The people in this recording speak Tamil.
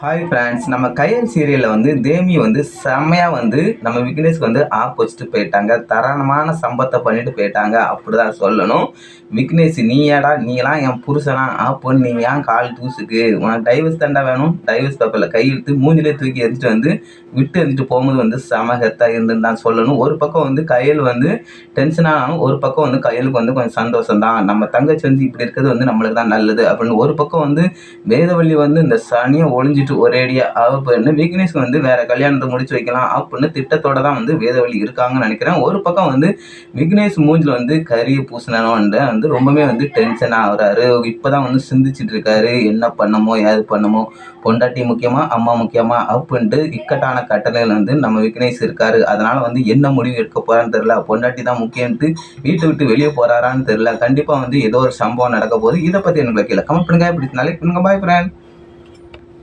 ஹாய் ஃப்ரெண்ட்ஸ், நம்ம கயல் சீரியலில் வந்து தேமி வந்து செம்மையாக வந்து நம்ம விக்னேஷ்க்கு வந்து ஆப் வச்சுட்டு போயிட்டாங்க. தரமான சம்பத்தை பண்ணிட்டு போயிட்டாங்க அப்படி தான் சொல்லணும். விக்னேஷ், நீலாம் என் புருஷனா ஆப்புன்னு நீ ஏன் கால் தூசுக்கு உனக்கு டைவர்ஸ் தாண்டா வேணும். டைவர்ஸ் பேப்பரில் கையெழுத்து மூஞ்சிலே தூக்கி எரிஞ்சிட்டு வந்து விட்டு எரிஞ்சிட்டு போகும்போது வந்து செம ஹெத்தாக இருந்துன்னு தான் சொல்லணும். ஒரு பக்கம் வந்து கயல் வந்து டென்ஷன் ஆனாலும் ஒரு பக்கம் வந்து கயலுக்கு வந்து கொஞ்சம் சந்தோஷம் தான். நம்ம தங்கச்சி வந்து இப்படி இருக்கிறது வந்து நம்மளுக்கு தான் நல்லது அப்படின்னு ஒரு பக்கம் வந்து வேதவள்ளி வந்து இந்த சனியை ஒளிஞ்சிட்டு ஒரேடியா அவன்னு விக்னேஷ் வந்து வேற கல்யாணத்தை முடிச்சு வைக்கலாம் அப்படின்னு திட்டத்தோட தான் வந்து வேதவள்ளி இருக்காங்கன்னு நினைக்கிறேன். ஒரு பக்கம் வந்து விக்னேஷ் மூஞ்சில் வந்து கரிய பூசினோன்னு வந்து ரொம்பவே வந்து டென்ஷன் ஆகுறாரு. இப்பதான் வந்து சிந்திச்சுட்டு இருக்காரு, என்ன பண்ணமோ ஏது பண்ணமோ, பொண்டாட்டி முக்கியமா அம்மா முக்கியமா அப்படின்ட்டு இக்கட்டான கட்டளையில் வந்து நம்ம விக்னேஷ் இருக்காரு. அதனால வந்து என்ன முடிவு எடுக்க போறான்னு தெரியல. பொண்டாட்டி தான் முக்கியம்ட்டு வீட்டை விட்டு வெளியே போறாரான்னு தெரியல. கண்டிப்பா வந்து ஏதோ ஒரு சம்பவம் நடக்க போகுது. இதை பத்தி எனக்கு கீழே கமெண்ட் பண்ணுங்க. இப்படி நாளைக்கு பண்ணுங்க. பாய் ஃப்ரெண்ட்.